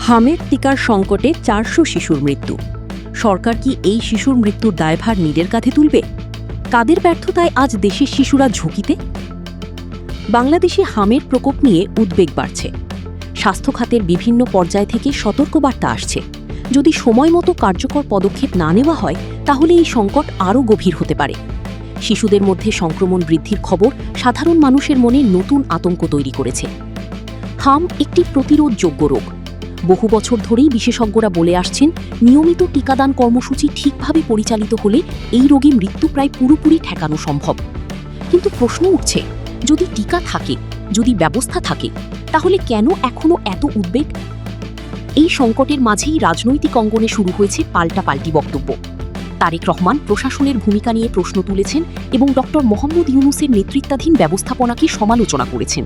হামের টিকার সংকটে 400 শিশুর মৃত্যু। সরকার কি এই শিশুর মৃত্যুর দায়ভার নিজের কাঁধে তুলবে? কাদের ব্যর্থতায় আজ দেশের শিশুরা ঝুঁকিতে? বাংলাদেশে হামের প্রকোপ নিয়ে উদ্বেগ বাড়ছে। স্বাস্থ্য খাতের বিভিন্ন পর্যায় থেকে সতর্কবার্তা আসছে। যদি সময়মতো কার্যকর পদক্ষেপ না নেওয়া হয় তাহলে এই সংকট আরও গভীর হতে পারে। শিশুদের মধ্যে সংক্রমণ বৃদ্ধির খবর সাধারণ মানুষের মনে নতুন আতঙ্ক তৈরি করেছে। হাম একটি প্রতিরোধযোগ্য রোগ। বহু বছর ধরেই বিশেষজ্ঞরা বলে আসছেন, নিয়মিত টিকাদান কর্মসূচি ঠিকভাবে পরিচালিত হলে এই রোগী মৃত্যু প্রায় পুরোপুরি ঠেকানো সম্ভব। কিন্তু প্রশ্ন উঠছে, যদি টিকা থাকে, যদি ব্যবস্থা থাকে, তাহলে কেন এখনও এত উদ্বেগ? এই সংকটের মাঝেই রাজনৈতিক অঙ্গনে শুরু হয়েছে পাল্টাপাল্টি বক্তব্য। তারেক রহমান প্রশাসনের ভূমিকা নিয়ে প্রশ্ন তুলেছেন এবং ডক্টর মোহাম্মদ ইউনূসের নেতৃত্বাধীন ব্যবস্থাপনাকে সমালোচনা করেছেন।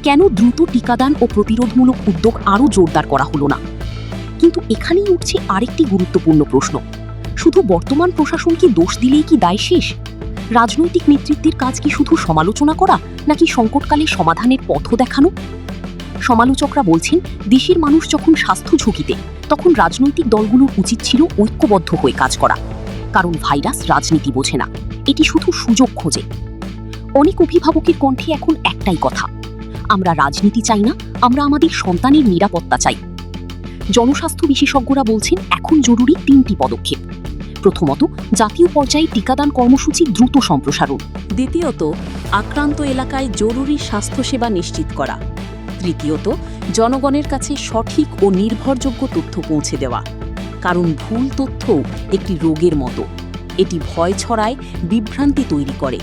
কেন দ্রুত টিকাদান ও প্রতিরোধমূলক উদ্যোগ আরও জোরদার করা হলো না? কিন্তু এখানেই উঠছে আরেকটি গুরুত্বপূর্ণ প্রশ্ন, শুধু বর্তমান প্রশাসনকে দোষ দিলেই কি দায় শেষ? রাজনৈতিক নেতৃত্বের কাজ কি শুধু সমালোচনা করা, নাকি সংকটকালে সমাধানের পথও দেখানো? সমালোচকরা বলছেন, দেশের মানুষ যখন স্বাস্থ্য ঝুঁকিতে, তখন রাজনৈতিক দলগুলোর উচিত ছিল ঐক্যবদ্ধ হয়ে কাজ করা। কারণ ভাইরাস রাজনীতি বোঝে না, এটি শুধু সুযোগ খোঁজে। অনেক অভিভাবকের কণ্ঠে এখন একটাই কথা, আমরা রাজনীতি চাই না, আমরা আমাদের সন্তানের নিরাপত্তা চাই। জনস্বাস্থ্য বিশেষজ্ঞরা বলছেন, এখন জরুরি 3টি পদক্ষেপ। প্রথমত, জাতীয় পর্যায়ে টিকাদান কর্মসূচি দ্রুত সম্প্রসারণ। দ্বিতীয়ত, আক্রান্ত এলাকায় জরুরি স্বাস্থ্যসেবা নিশ্চিত করা। তৃতীয়ত, জনগণের কাছে সঠিক ও নির্ভরযোগ্য তথ্য পৌঁছে দেওয়া। কারণ ভুল তথ্যও একটি রোগের মতো, এটি ভয় ছড়ায়, বিভ্রান্তি তৈরি করে,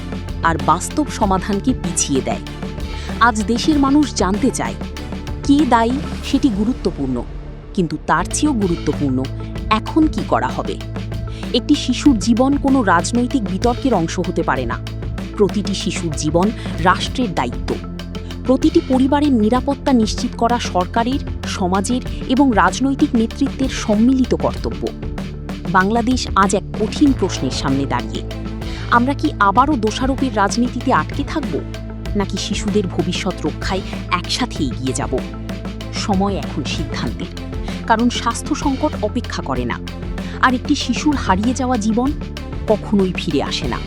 আর বাস্তব সমাধানকে পিছিয়ে দেয়। আজ দেশের মানুষ জানতে চায়, কে দায়ী সেটি গুরুত্বপূর্ণ, কিন্তু তার চেয়েও গুরুত্বপূর্ণ এখন কি করা হবে। একটি শিশুর জীবন কোনো রাজনৈতিক বিতর্কের অংশ হতে পারে না। প্রতিটি শিশুর জীবন রাষ্ট্রের দায়িত্ব। প্রতিটি পরিবারের নিরাপত্তা নিশ্চিত করা সরকারের, সমাজের এবং রাজনৈতিক নেতৃত্বের সম্মিলিত কর্তব্য। বাংলাদেশ আজ এক কঠিন প্রশ্নের সামনে দাঁড়িয়ে। আমরা কি আবারও দোষারোপের রাজনীতিতে আটকে থাকব, নাকি শিশুদের ভবিষ্যৎ রক্ষায় একসাথে এগিয়ে যাব? সময় এখন সিদ্ধান্তের, কারণ স্বাস্থ্য সংকট অপেক্ষা করে না, আর একটি শিশুর হারিয়ে যাওয়া জীবন কখনোই ফিরে আসে না।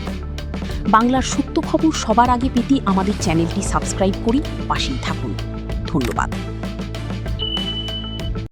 বাংলার সত্য খবর সবার আগে পেতে আমাদের চ্যানেলটি সাবস্ক্রাইব করে পাশেই থাকুন। ধন্যবাদ।